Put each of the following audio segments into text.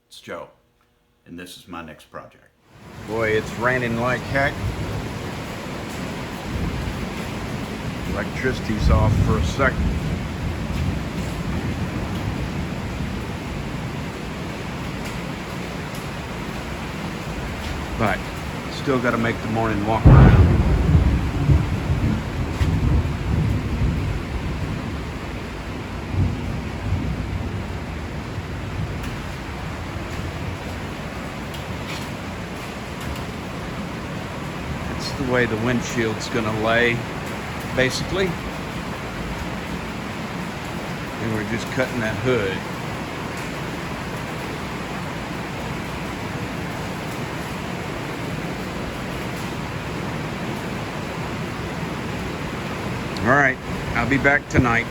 It's Joe, and this is my next project. Boy, it's raining like heck. Electricity's off for a second. But still got to make the morning walk around. That's the way the windshield's going to lay, basically. And we're just cutting that hood. All right, I'll be back tonight.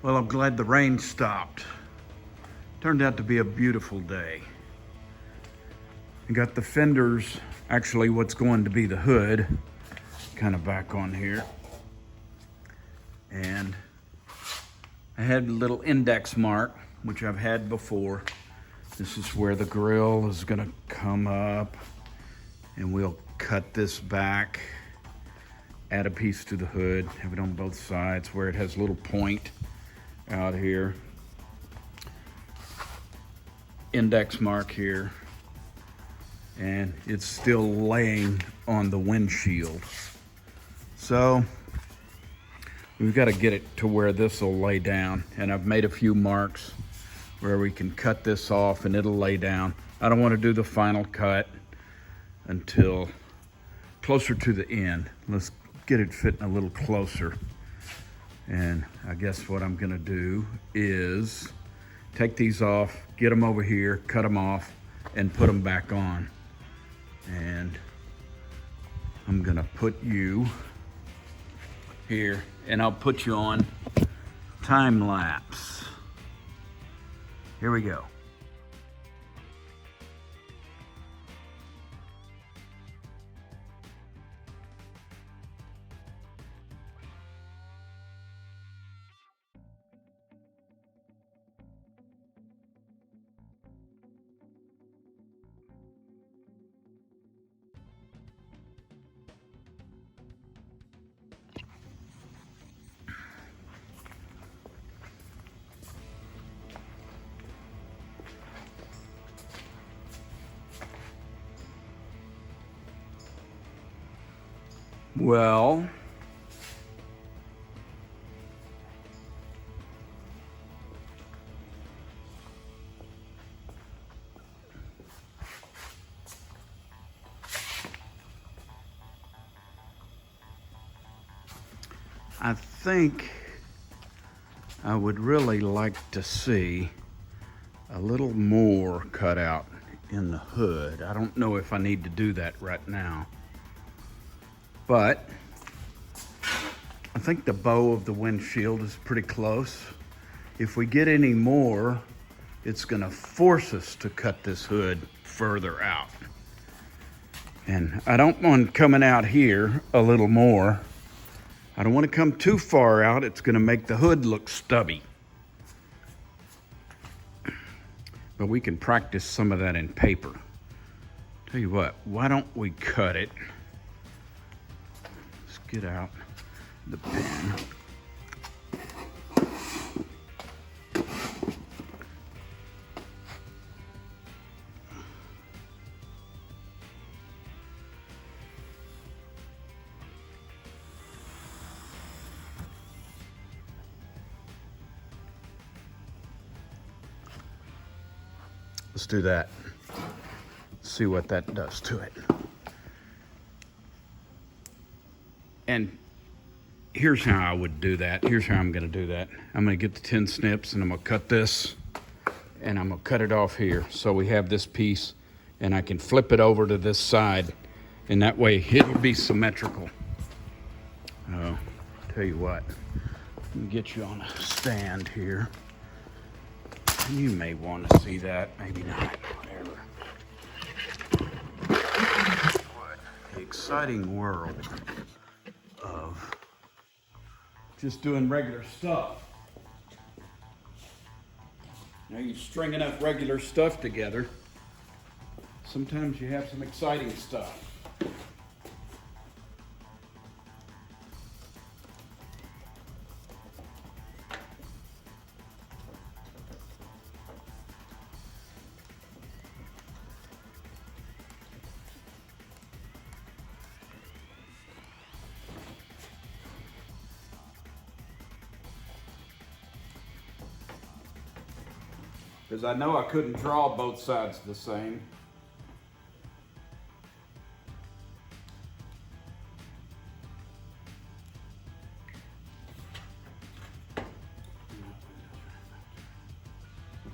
Well, I'm glad the rain stopped. Turned out to be a beautiful day. I got the fenders, actually what's going to be the hood, kind of back on here. And I had a little index mark, which I've had before. This is where the grill is gonna come up, and we'll cut this back, add a piece to the hood, have it on both sides where it has a little point out here. Index mark here, and it's still laying on the windshield. So we've got to get it to where this will lay down, and I've made a few marks where we can cut this off and it'll lay down. I don't want to do the final cut until closer to the end. Let's get it fitting a little closer. And I guess what I'm gonna do is take these off, get them over here, cut them off, and put them back on. And I'm gonna put you here, and I'll put you on time lapse. Here we go. Well, I think I would really like to see a little more cut out in the hood. I don't know if I need to do that right now, but I think the bow of the windshield is pretty close. If we get any more, it's gonna force us to cut this hood further out. And I don't want coming out here a little more. I don't want to come too far out. It's gonna make the hood look stubby. But we can practice some of that in paper. Tell you what, why don't we cut it? Let's get out the pen. Let's do that. See what that does to it. And here's how I would do that. Here's how I'm gonna do that. I'm gonna get the 10 snips and I'm gonna cut this, and I'm gonna cut it off here so we have this piece, and I can flip it over to this side, and that way it'll be symmetrical. Tell you what, let me get you on a stand here. You may want to see that, maybe not, whatever. What an exciting world of just doing regular stuff. Now you string enough regular stuff together, sometimes you have some exciting stuff. Because I know I couldn't draw both sides the same.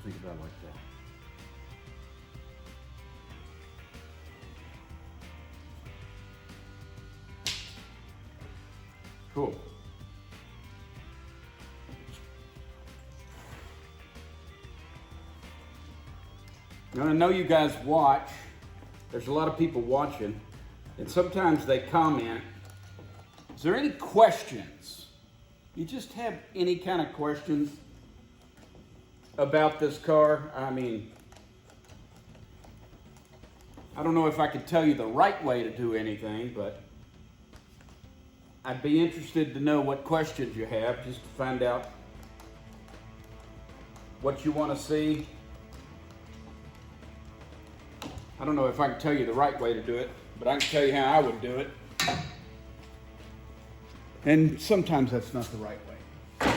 Think about it like that. Cool. Now, I know you guys watch. There's a lot of people watching, and sometimes they comment. Is there any questions? You just have any kind of questions about this car? I mean, I don't know if I could tell you the right way to do anything, but I'd be interested to know what questions you have, just to find out what you want to see. I don't know if I can tell you the right way to do it, but I can tell you how I would do it. And sometimes that's not the right way.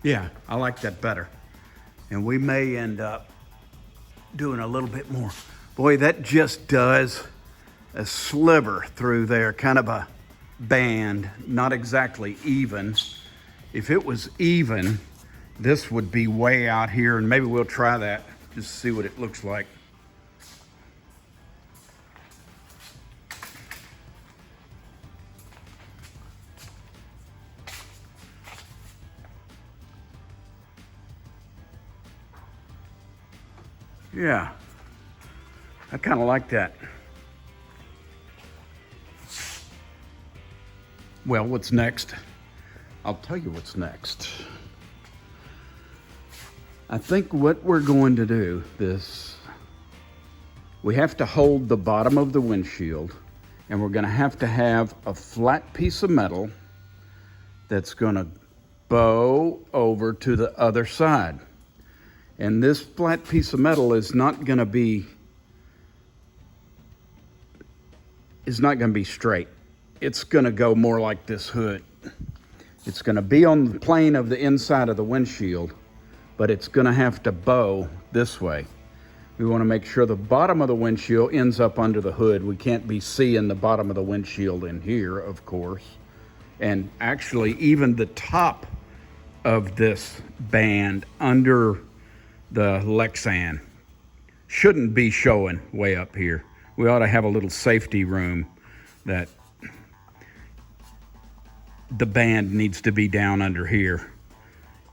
Yeah, I like that better. And we may end up doing a little bit more. Boy, that just does a sliver through there, kind of a band, not exactly even. If it was even, this would be way out here, and maybe we'll try that, just to see what it looks like. Yeah, I kind of like that. Well, what's next? I'll tell you what's next. I think what we're going to do is we have to hold the bottom of the windshield, and we're going to have a flat piece of metal that's going to bow over to the other side. And this flat piece of metal is not going to be straight. It's going to go more like this hood. It's going to be on the plane of the inside of the windshield, but it's going to have to bow this way. We want to make sure the bottom of the windshield ends up under the hood. We can't be seeing the bottom of the windshield in here, of course. And actually, even the top of this band under the Lexan shouldn't be showing way up here. We ought to have a little safety room that the band needs to be down under here.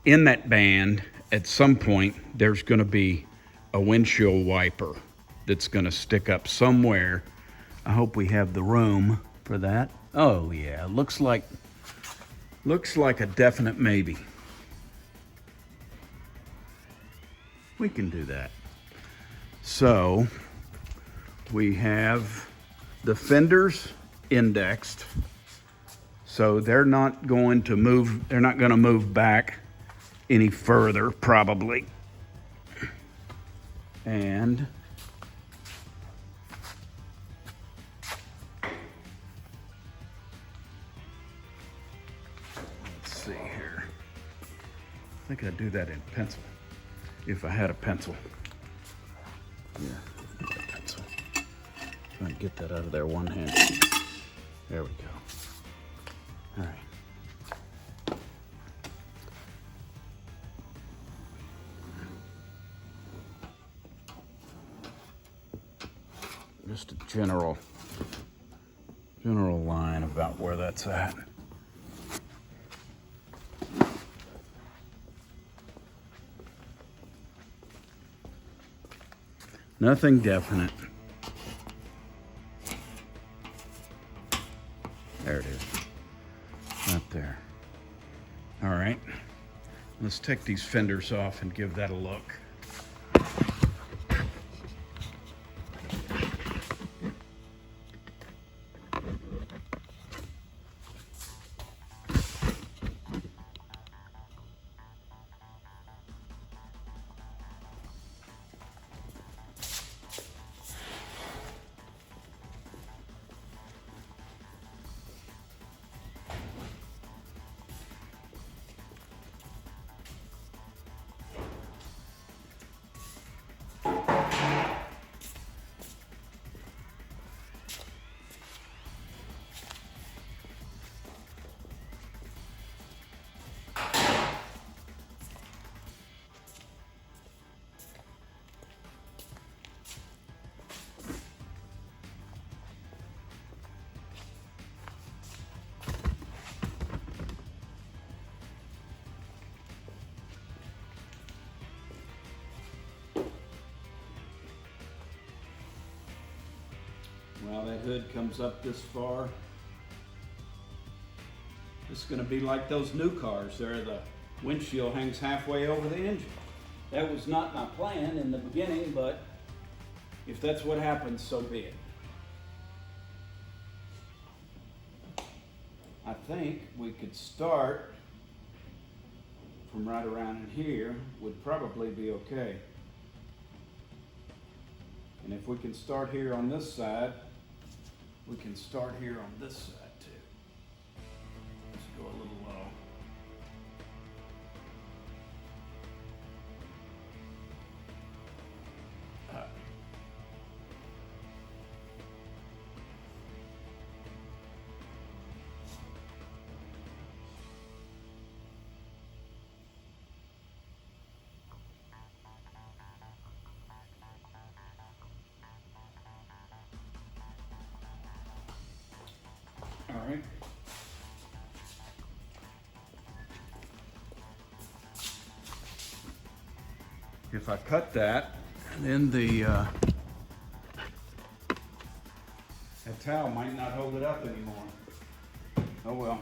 In that band, at some point, there's going to be a windshield wiper that's going to stick up somewhere. I hope we have the room for that. Oh yeah, looks like a definite maybe. We can do that. So we have the fenders indexed, so they're not going to move back any further, probably. And let's see here. I think I'd do that in pencil. If I had a pencil. Yeah, a pencil. Trying to get that out of there one hand. There we go. All right. Just a general General line about where that's at. Nothing definite. There it is. Right there. All right. Let's take these fenders off and give that a look. Well, that hood comes up this far. This is going to be like those new cars there. The windshield hangs halfway over the engine. That was not my plan in the beginning, but if that's what happens, so be it. I think we could start from right around in here, would probably be okay. And if we can start here on this side, we can start here on this side too. Let's go a little low. All right. If I cut that, then that towel might not hold it up anymore. Oh well.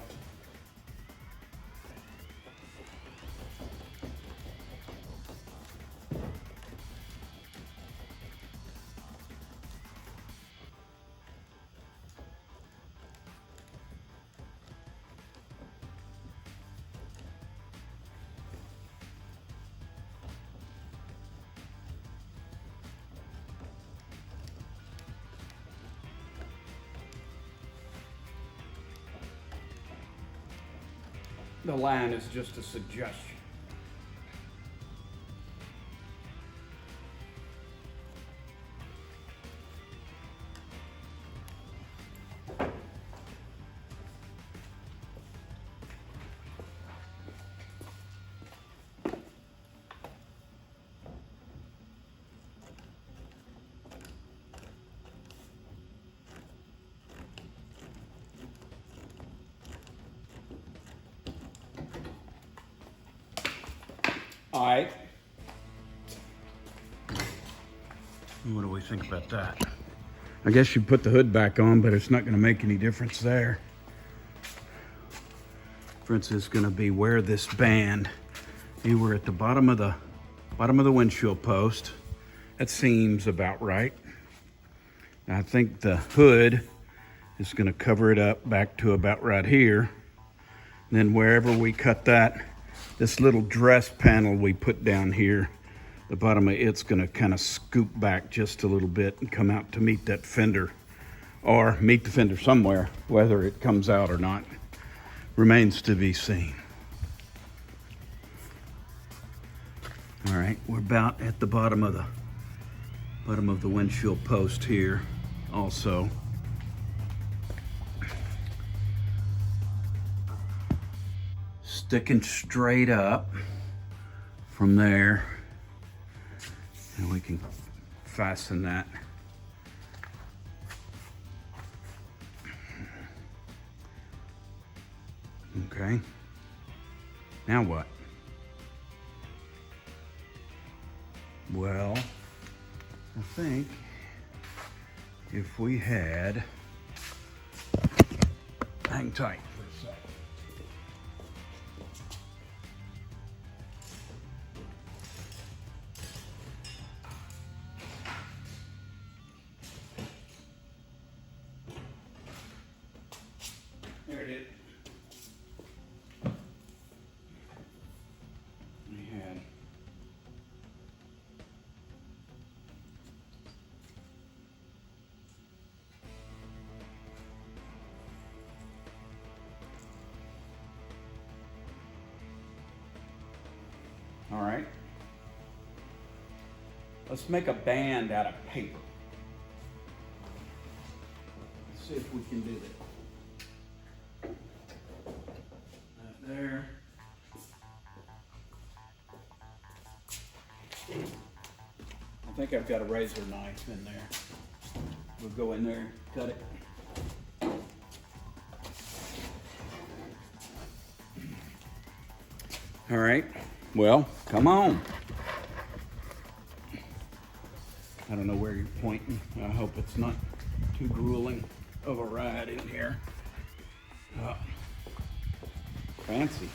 The line is just a suggestion. All right. What do we think about that? I guess you put the hood back on, but it's not going to make any difference there. Difference is going to be where this band. You were at the bottom of the windshield post. That seems about right. I think the hood is going to cover it up back to about right here. And then wherever we cut that, this little dress panel we put down here, the bottom of it's going to kind of scoop back just a little bit and come out to meet that fender, or meet the fender somewhere. Whether it comes out or not remains to be seen. All right, we're about at the bottom of the windshield post here also. Sticking straight up from there, and we can fasten that Okay. Now what? Well, I think if we had, hang tight for a second. There it is. We had all right. Let's make a band out of paper. Let's see if we can do that. That there. I think I've got a razor knife in there. We'll go in there, cut it. All right, well, come on. I don't know where you're pointing. I hope it's not too grueling of a ride in here. Oh, fancy.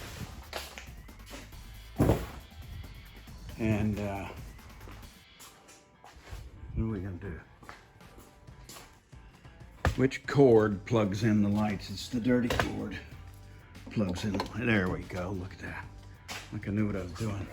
And what are we gonna do? Which cord plugs in the lights? It's the dirty cord. Plugs in. There we go. Look at that. Like I knew what I was doing.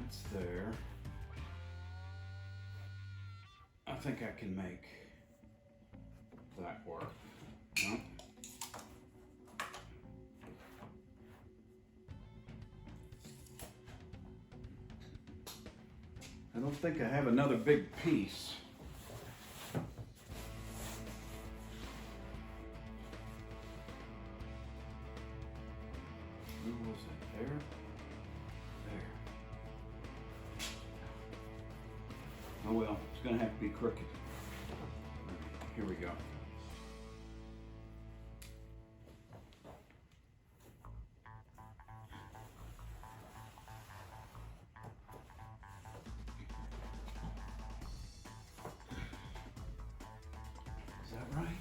That's there. I think I can make that work. No? I don't think I have another big piece. Where was it? There? There. Oh well, it's gonna have to be crooked. Here we go. Is that right?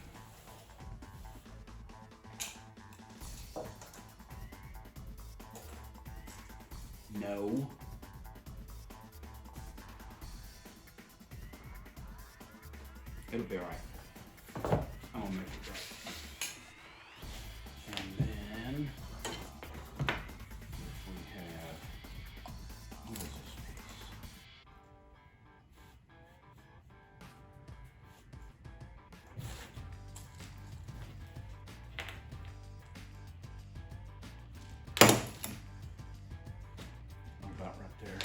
No. It'll be all right. I'll make it right. And then we have, what is this piece? About right there.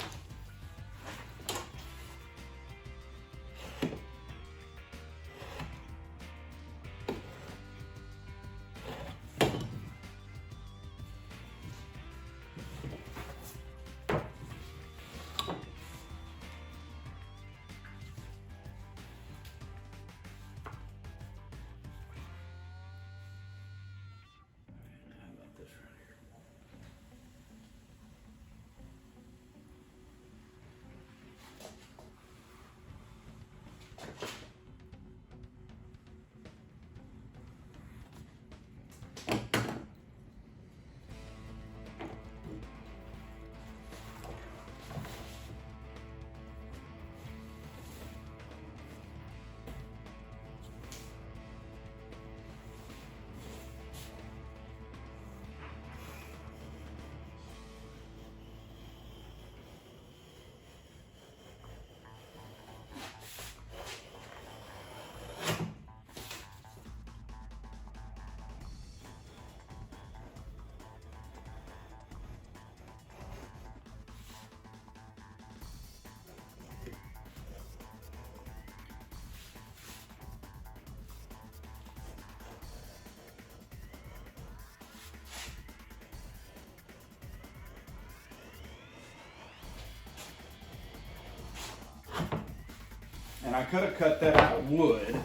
Now I could have cut that out of wood,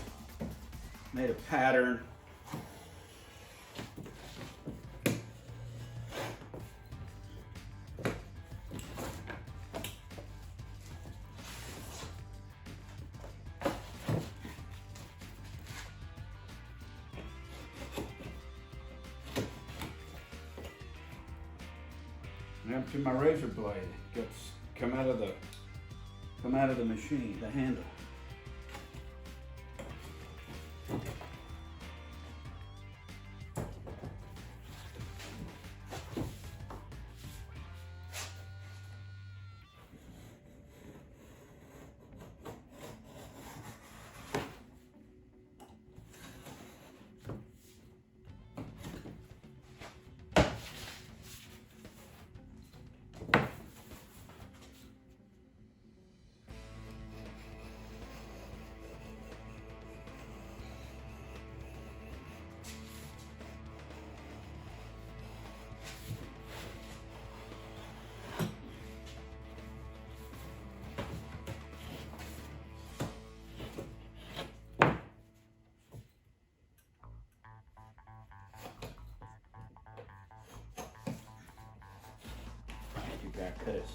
made a pattern. Up to my razor blade, gets come out of the machine, the handle. You got cut it.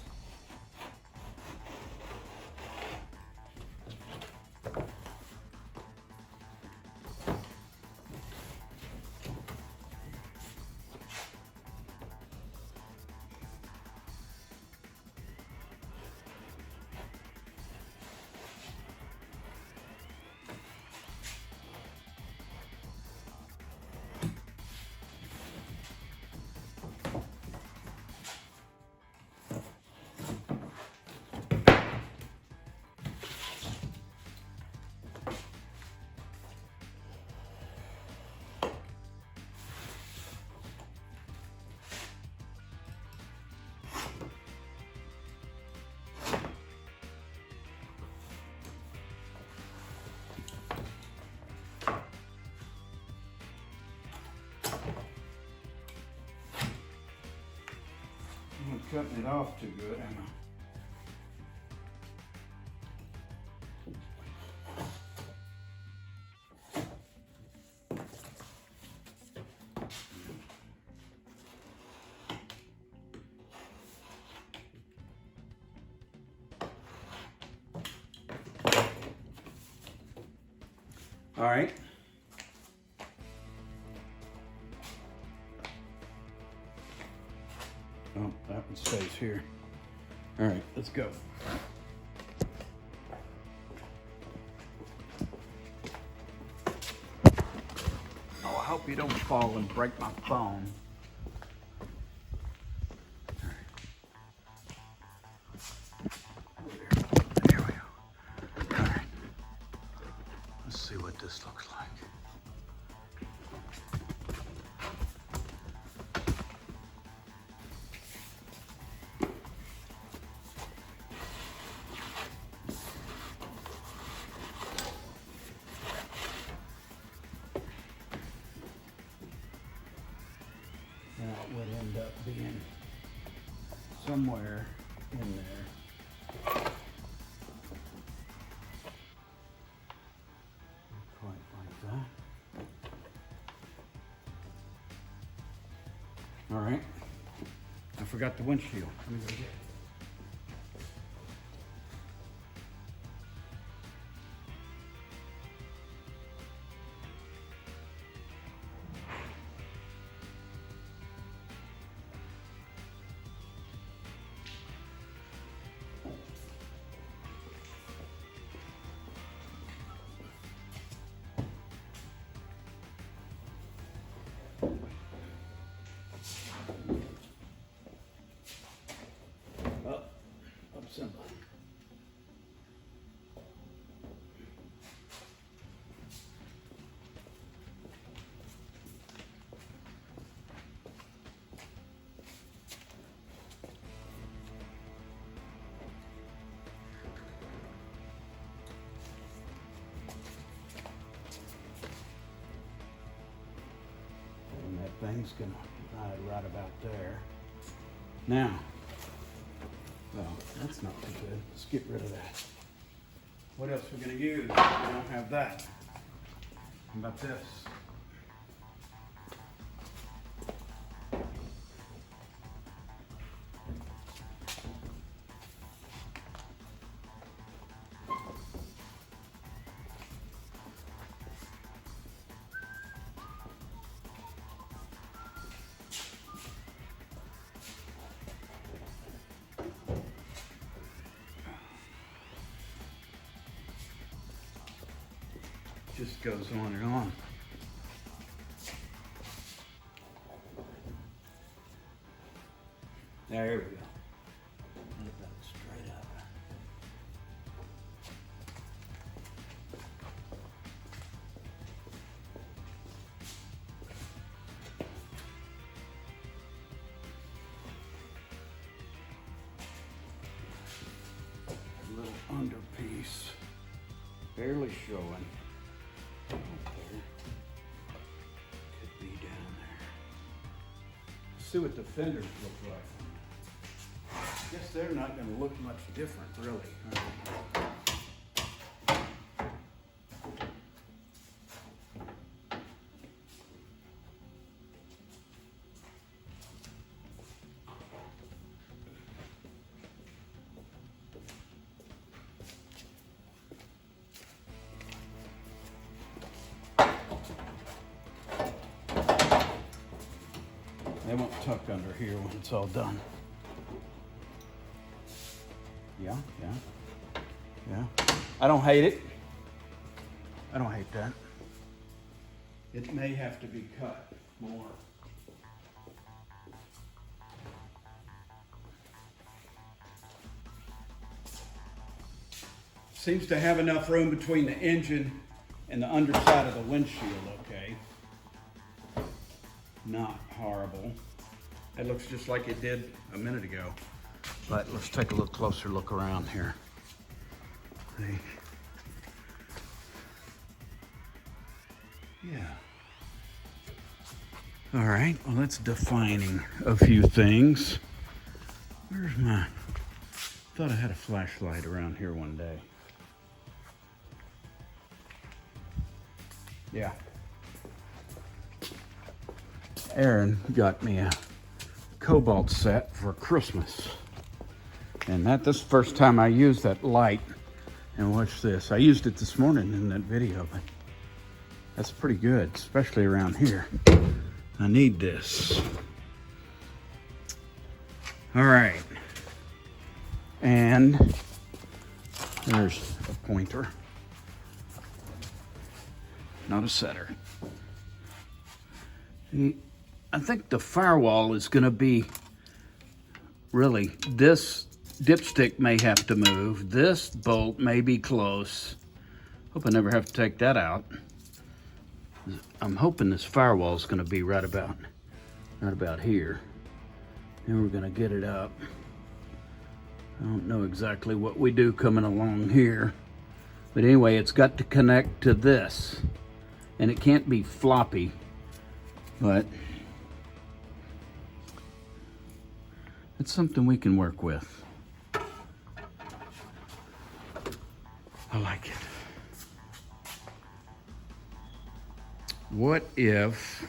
I'm not cutting it off too good, am I? All right. Oh, that one stays here. All right, let's go. Oh, I hope you don't fall and break my phone. There we go. All right. Let's see what this looks like. That would end up being somewhere in there. Not quite like that. All right. I forgot the windshield. Let me go get it. Simple. And that thing's gonna ride right about there. Now, well, that's not too good. Let's get rid of that. What else are we gonna use? We don't have that. How about this? Just goes on and on. There we go. Let that straight up. A little underpiece, barely showing. Could be down there. See what the fenders look like. Guess they're not going to look much different, really. They won't tuck under here when it's all done. Yeah. I don't hate it. I don't hate that. It may have to be cut more. Seems to have enough room between the engine and the underside of the windshield, okay. Not horrible. It looks just like it did a minute ago. But let's take a little closer look around here. See? Yeah. All right, well, that's defining a few things. Where's my, thought I had a flashlight around here one day. Yeah. Aaron got me a cobalt set for Christmas. And this is the first time I used that light. And watch this. I used it this morning in that video, but that's pretty good, especially around here. I need this. All right. And there's a pointer. Not a setter. I think the firewall is going to be, really, this dipstick may have to move. This bolt may be close. Hope I never have to take that out. I'm hoping this firewall is going to be right about here. And we're going to get it up. I don't know exactly what we do coming along here. But anyway, it's got to connect to this. And it can't be floppy. But it's something we can work with. I like it. What if,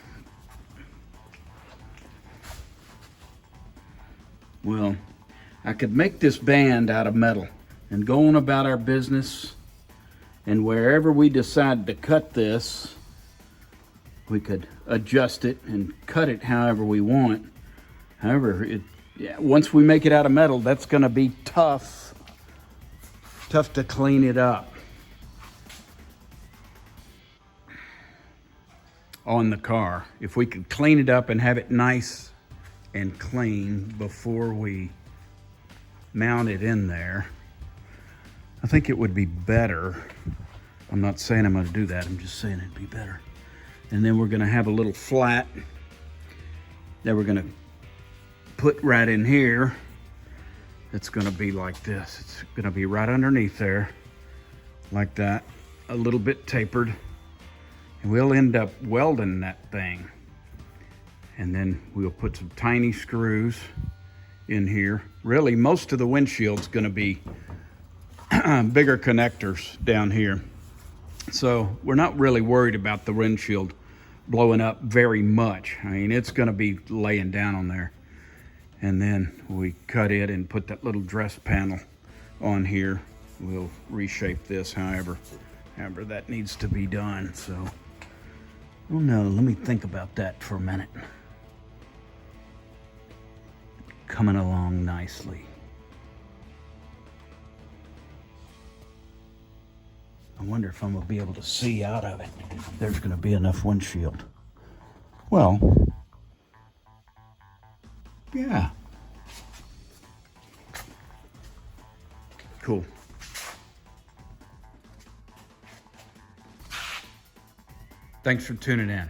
well, I could make this band out of metal and go on about our business, and wherever we decide to cut this, we could adjust it and cut it however we want. However, once we make it out of metal, that's going to be tough to clean it up on the car. If we could clean it up and have it nice and clean before we mount it in there, I think it would be better. I'm not saying I'm going to do that. I'm just saying it'd be better. And then we're going to have a little flat that we're going to put right in here. It's going to be like this. It's going to be right underneath there, like that, a little bit tapered. And we'll end up welding that thing. And then we'll put some tiny screws in here. Really, most of the windshield's going to be bigger connectors down here. So we're not really worried about the windshield blowing up very much. I mean, it's going to be laying down on there. And then we cut it and put that little dress panel on here. We'll reshape this however that needs to be done. So, oh no, let me think about that for a minute. Coming along nicely. I wonder if I'm gonna be able to see out of it. There's gonna be enough windshield. Well, yeah. Cool. Thanks for tuning in.